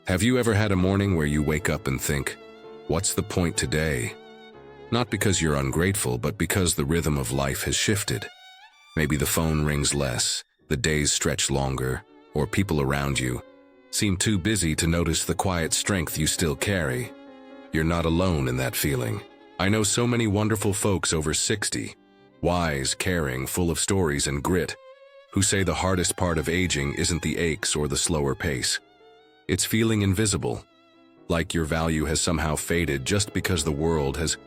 Have you ever had a morning where you wake up and think, what's the point today? Not because you're ungrateful, but because the rhythm of life has shifted. Maybe the phone rings less, the days stretch longer, or people around you seem too busy to notice the quiet strength you still carry. You're not alone in that feeling. I know so many wonderful folks over 60, wise, caring, full of stories and grit, who say the hardest part of aging isn't the aches or the slower pace. It's feeling invisible, like your value has somehow faded just because the world has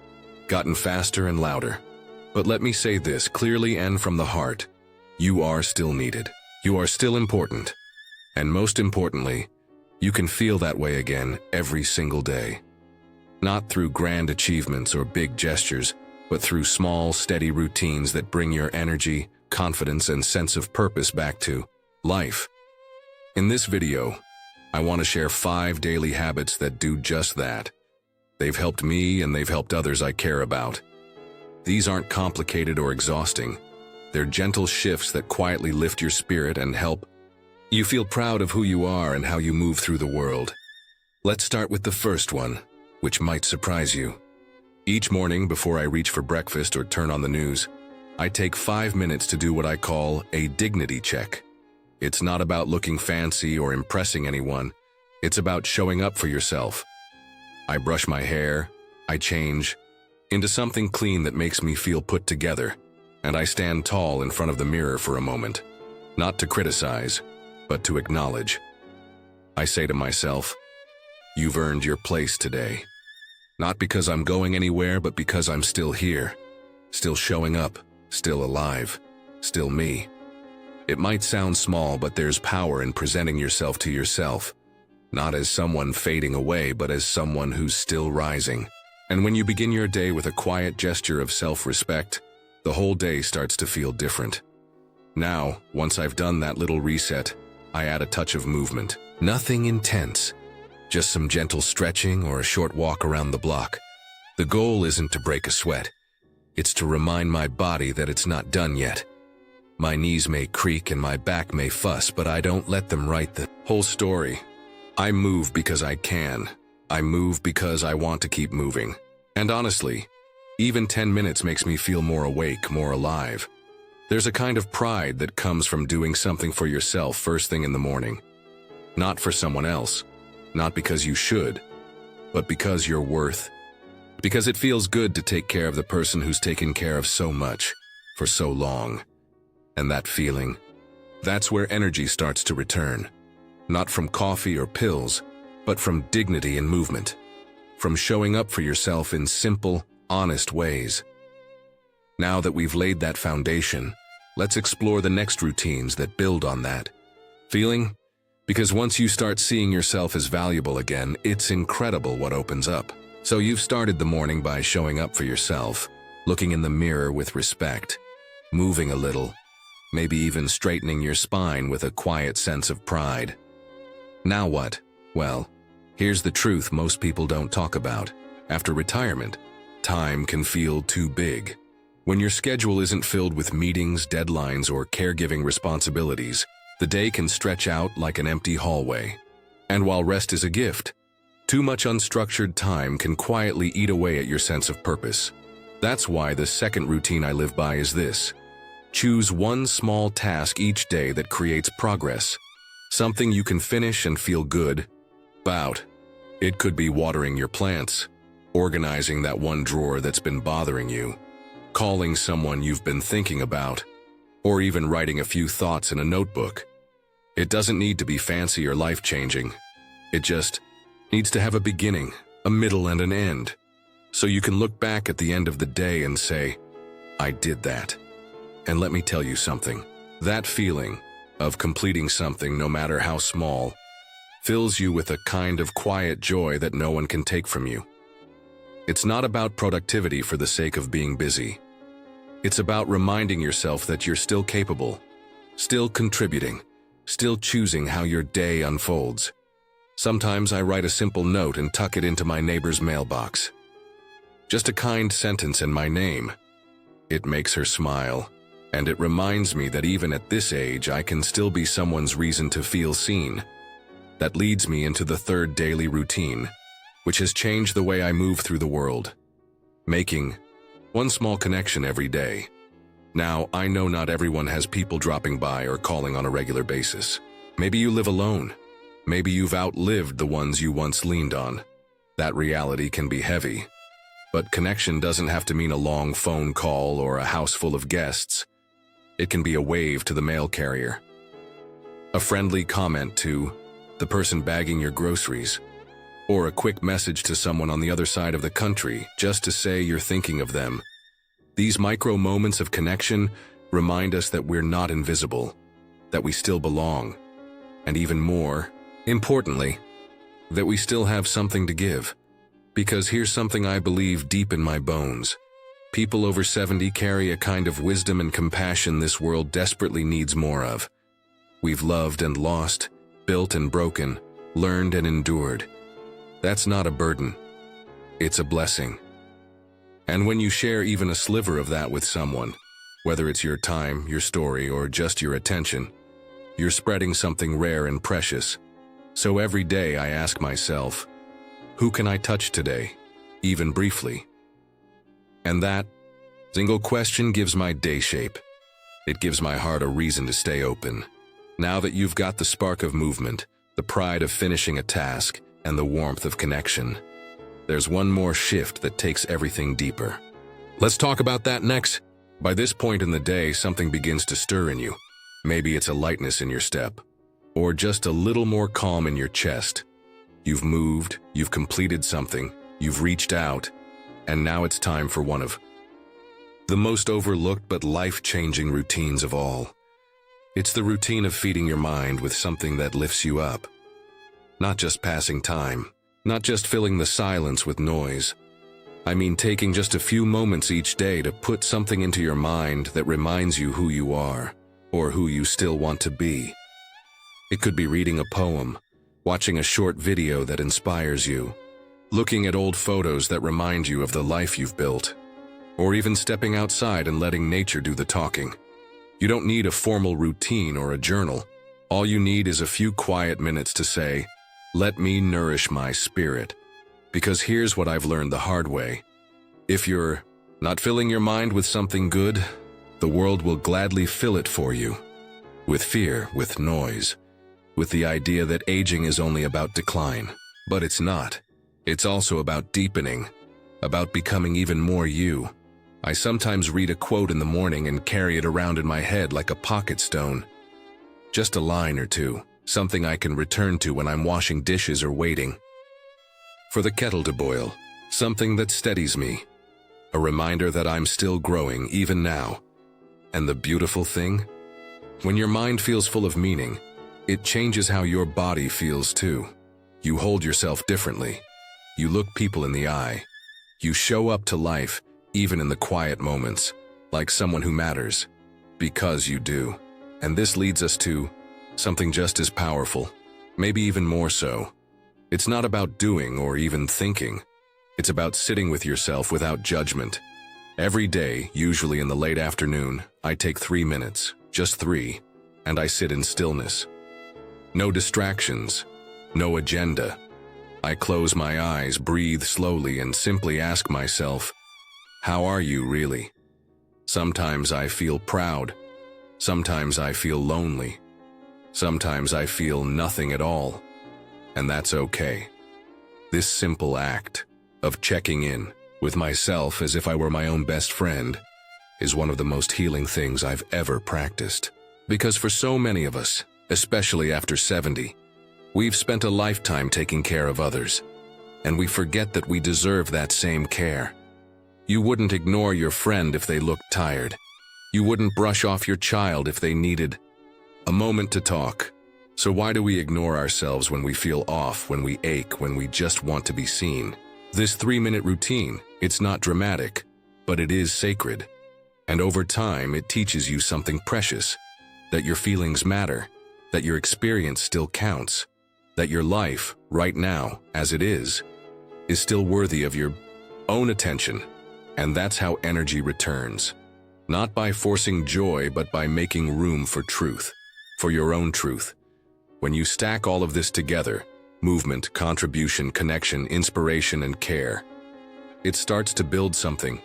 gotten faster and louder. But let me say this clearly and from the heart: you are still needed. You are still important. And most importantly, you can feel that way again every single day. Not through grand achievements or big gestures, but through small, steady routines that bring your energy, confidence, and sense of purpose back to life. In this video, I want to share 5 daily habits that do just that. They've helped me and they've helped others I care about. These aren't complicated or exhausting. They're gentle shifts that quietly lift your spirit and help you feel proud of who you are and how you move through the world. Let's start with the first one, which might surprise you. Each morning before I reach for breakfast or turn on the news, I take 5 minutes to do what I call a dignity check. It's not about looking fancy or impressing anyone. It's about showing up for yourself. I brush my hair, I change into something clean that makes me feel put together, and I stand tall in front of the mirror for a moment, not to criticize, but to acknowledge. I say to myself, you've earned your place today. Not because I'm going anywhere, but because I'm still here, still showing up, still alive, still me. It might sound small, but there's power in presenting yourself to yourself, not as someone fading away, but as someone who's still rising. And when you begin your day with a quiet gesture of self-respect, the whole day starts to feel different. Now, once I've done that little reset, I add a touch of movement. Nothing intense, just some gentle stretching or a short walk around the block. The goal isn't to break a sweat. It's to remind my body that it's not done yet. My knees may creak and my back may fuss, but I don't let them write the whole story. I move because I can. I move because I want to keep moving. And honestly, even 10 minutes makes me feel more awake, more alive. There's a kind of pride that comes from doing something for yourself first thing in the morning. Not for someone else, not because you should, but because you're worth. Because it feels good to take care of the person who's taken care of so much, for so long. And that feeling, that's where energy starts to return. Not from coffee or pills, but from dignity and movement. From showing up for yourself in simple, honest ways. Now that we've laid that foundation, let's explore the next routines that build on that feeling. Because once you start seeing yourself as valuable again, it's incredible what opens up. So you've started the morning by showing up for yourself, looking in the mirror with respect, moving a little, maybe even straightening your spine with a quiet sense of pride. Now what? Well, here's the truth most people don't talk about. After retirement, time can feel too big. When your schedule isn't filled with meetings, deadlines, or caregiving responsibilities, the day can stretch out like an empty hallway. And while rest is a gift, too much unstructured time can quietly eat away at your sense of purpose. That's why the second routine I live by is this. Choose one small task each day that creates progress. Something you can finish and feel good about. It could be watering your plants, organizing that one drawer that's been bothering you, calling someone you've been thinking about, or even writing a few thoughts in a notebook. It doesn't need to be fancy or life-changing. It just needs to have a beginning, a middle, and an end. So you can look back at the end of the day and say, I did that. And let me tell you something. That feeling of completing something, no matter how small, fills you with a kind of quiet joy that no one can take from you. It's not about productivity for the sake of being busy. It's about reminding yourself that you're still capable, still contributing, still choosing how your day unfolds. Sometimes I write a simple note and tuck it into my neighbor's mailbox. Just a kind sentence in my name. It makes her smile, and it reminds me that even at this age I can still be someone's reason to feel seen. That leads me into the third daily routine, which has changed the way I move through the world. Making one small connection every day. Now, I know not everyone has people dropping by or calling on a regular basis. Maybe you live alone. Maybe you've outlived the ones you once leaned on. That reality can be heavy. But connection doesn't have to mean a long phone call or a house full of guests. It can be a wave to the mail carrier, a friendly comment to the person bagging your groceries, or a quick message to someone on the other side of the country just to say you're thinking of them. These micro moments of connection remind us that we're not invisible, that we still belong, and even more importantly, that we still have something to give. Because here's something I believe deep in my bones. People over 70 carry a kind of wisdom and compassion this world desperately needs more of. We've loved and lost, built and broken, learned and endured. That's not a burden. It's a blessing. And when you share even a sliver of that with someone, whether it's your time, your story, or just your attention, you're spreading something rare and precious. So every day I ask myself, who can I touch today, even briefly? And that single question gives my day shape. It gives my heart a reason to stay open. Now that you've got the spark of movement, the pride of finishing a task, and the warmth of connection, there's one more shift that takes everything deeper. Let's talk about that next. By this point in the day, something begins to stir in you. Maybe it's a lightness in your step, or just a little more calm in your chest. You've moved, you've completed something, you've reached out, and now it's time for one of the most overlooked but life-changing routines of all. It's the routine of feeding your mind with something that lifts you up. Not just passing time, not just filling the silence with noise. I mean taking just a few moments each day to put something into your mind that reminds you who you are, or who you still want to be. It could be reading a poem, watching a short video that inspires you, looking at old photos that remind you of the life you've built, or even stepping outside and letting nature do the talking. You don't need a formal routine or a journal. All you need is a few quiet minutes to say, "Let me nourish my spirit." Because here's what I've learned the hard way. If you're not filling your mind with something good, the world will gladly fill it for you. With fear, with noise, with the idea that aging is only about decline. But it's not. It's also about deepening, about becoming even more you. I sometimes read a quote in the morning and carry it around in my head like a pocket stone. Just a line or two, something I can return to when I'm washing dishes or waiting for the kettle to boil, something that steadies me, a reminder that I'm still growing even now. And the beautiful thing? When your mind feels full of meaning, it changes how your body feels too. You hold yourself differently. You look people in the eye. You show up to life, even in the quiet moments, like someone who matters, because you do. And this leads us to something just as powerful, maybe even more so. It's not about doing or even thinking. It's about sitting with yourself without judgment. Every day, usually in the late afternoon, I take 3 minutes, just 3, and I sit in stillness. No distractions, no agenda. I close my eyes, breathe slowly, and simply ask myself, how are you really? Sometimes I feel proud. Sometimes I feel lonely. Sometimes I feel nothing at all. And that's okay. This simple act of checking in with myself as if I were my own best friend is one of the most healing things I've ever practiced. Because for so many of us, especially after 70, we've spent a lifetime taking care of others, and we forget that we deserve that same care. You wouldn't ignore your friend if they looked tired. You wouldn't brush off your child if they needed a moment to talk. So why do we ignore ourselves when we feel off, when we ache, when we just want to be seen? This 3-minute routine, it's not dramatic, but it is sacred. And over time, it teaches you something precious, that your feelings matter, that your experience still counts, that your life, right now, as it is still worthy of your own attention. And that's how energy returns. Not by forcing joy, but by making room for truth, for your own truth. When you stack all of this together, movement, contribution, connection, inspiration, and care, it starts to build something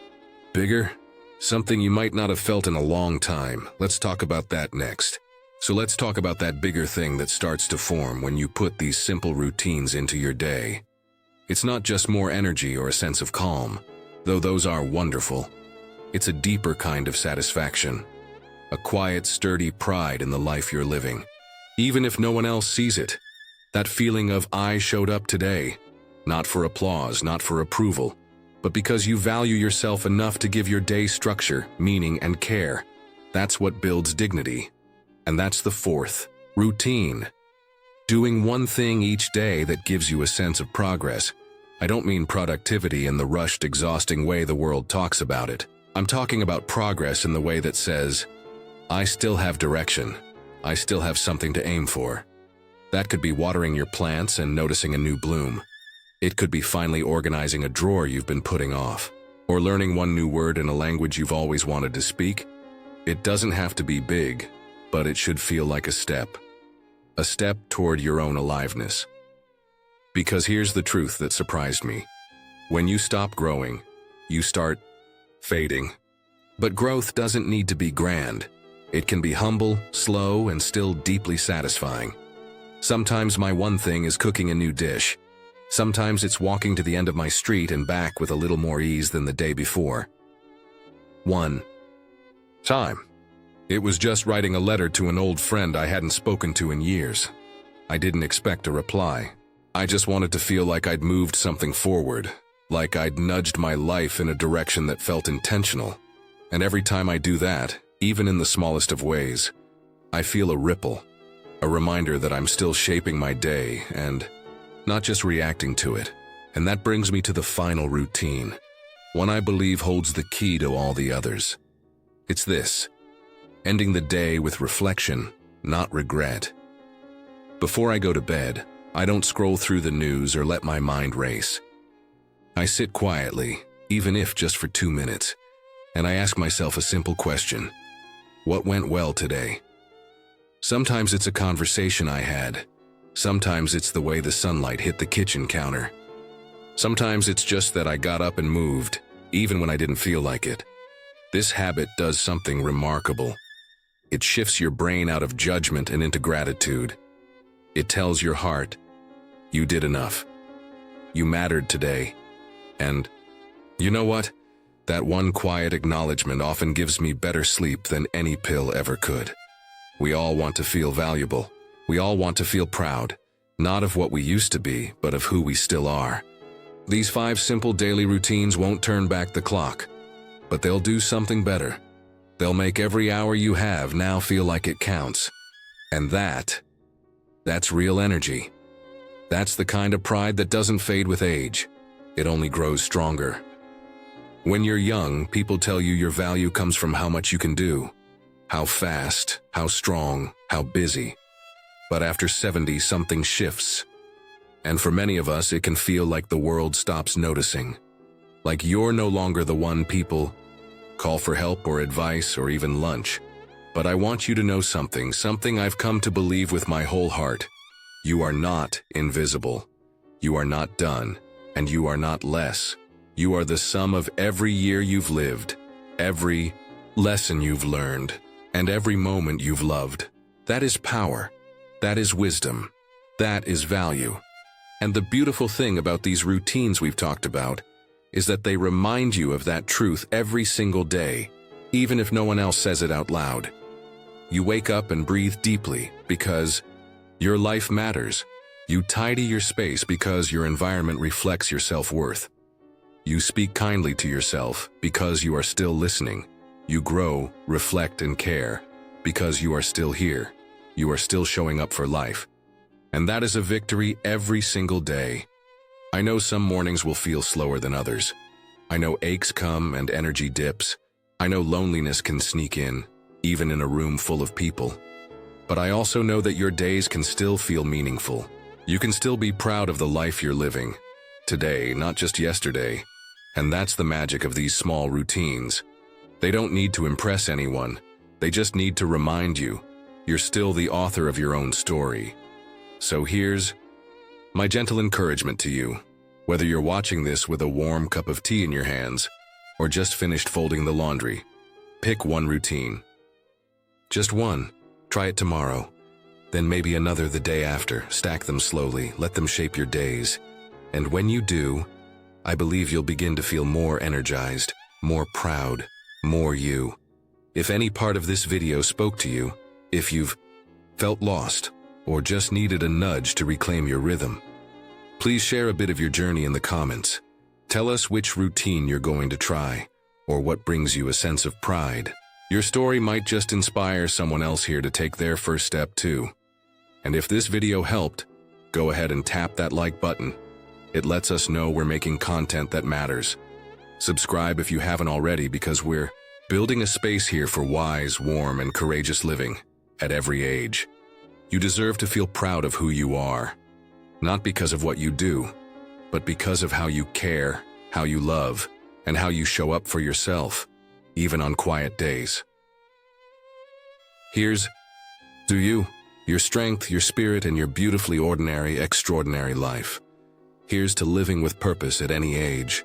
bigger, something you might not have felt in a long time. Let's talk about that next. So let's talk about that bigger thing that starts to form when you put these simple routines into your day. It's not just more energy or a sense of calm, though those are wonderful. It's a deeper kind of satisfaction, a quiet, sturdy pride in the life you're living. Even if no one else sees it, that feeling of I showed up today, not for applause, not for approval, but because you value yourself enough to give your day structure, meaning, and care. That's what builds dignity. And that's the fourth, routine. Doing one thing each day that gives you a sense of progress. I don't mean productivity in the rushed, exhausting way the world talks about it. I'm talking about progress in the way that says, I still have direction. I still have something to aim for. That could be watering your plants and noticing a new bloom. It could be finally organizing a drawer you've been putting off, or learning one new word in a language you've always wanted to speak. It doesn't have to be big, but it should feel like a step toward your own aliveness. Because here's the truth that surprised me. When you stop growing, you start fading. But growth doesn't need to be grand. It can be humble, slow, and still deeply satisfying. Sometimes my one thing is cooking a new dish. Sometimes it's walking to the end of my street and back with a little more ease than the day before. One time, it was just writing a letter to an old friend I hadn't spoken to in years. I didn't expect a reply. I just wanted to feel like I'd moved something forward, like I'd nudged my life in a direction that felt intentional. And every time I do that, even in the smallest of ways, I feel a ripple, a reminder that I'm still shaping my day and not just reacting to it. And that brings me to the final routine, one I believe holds the key to all the others. It's this: ending the day with reflection, not regret. Before I go to bed, I don't scroll through the news or let my mind race. I sit quietly, even if just for 2 minutes, and I ask myself a simple question. What went well today? Sometimes it's a conversation I had. Sometimes it's the way the sunlight hit the kitchen counter. Sometimes it's just that I got up and moved, even when I didn't feel like it. This habit does something remarkable. It shifts your brain out of judgment and into gratitude. It tells your heart, you did enough. You mattered today. And you know what? That one quiet acknowledgement often gives me better sleep than any pill ever could. We all want to feel valuable. We all want to feel proud, not of what we used to be, but of who we still are. These 5 simple daily routines won't turn back the clock, but they'll do something better. They'll make every hour you have now feel like it counts. And that's real energy. That's the kind of pride that doesn't fade with age. It only grows stronger. When you're young, people tell you your value comes from how much you can do, how fast, how strong, how busy. But after 70, something shifts. And for many of us, it can feel like the world stops noticing. Like you're no longer the one people call for help or advice or even lunch. But I want you to know something I've come to believe with my whole heart. You are not invisible. You are not done. And you are not less. You are the sum of every year you've lived, every lesson you've learned, and every moment you've loved. That is power. That is wisdom. That is value. And the beautiful thing about these routines we've talked about is that they remind you of that truth every single day, even if no one else says it out loud. You wake up and breathe deeply because your life matters. You tidy your space because your environment reflects your self-worth. You speak kindly to yourself because you are still listening. You grow, reflect, and care because you are still here. You are still showing up for life. And that is a victory every single day. I know some mornings will feel slower than others. I know aches come and energy dips. I know loneliness can sneak in, even in a room full of people. But I also know that your days can still feel meaningful. You can still be proud of the life you're living. Today, not just yesterday. And that's the magic of these small routines. They don't need to impress anyone. They just need to remind you, you're still the author of your own story. So here's my gentle encouragement to you. Whether you're watching this with a warm cup of tea in your hands or just finished folding the laundry, pick one routine. Just one. Try it tomorrow. Then maybe another the day after. Stack them slowly. Let them shape your days. And when you do, I believe you'll begin to feel more energized, more proud, more you. If any part of this video spoke to you, if you've felt lost or just needed a nudge to reclaim your rhythm, please share a bit of your journey in the comments. Tell us which routine you're going to try or what brings you a sense of pride. Your story might just inspire someone else here to take their first step too. And if this video helped, go ahead and tap that like button. It lets us know we're making content that matters. Subscribe if you haven't already, because we're building a space here for wise, warm, and courageous living at every age. You deserve to feel proud of who you are, not because of what you do, but because of how you care, how you love, and how you show up for yourself, even on quiet days. Here's to you, your strength, your spirit, and your beautifully ordinary, extraordinary life. Here's to living with purpose at any age,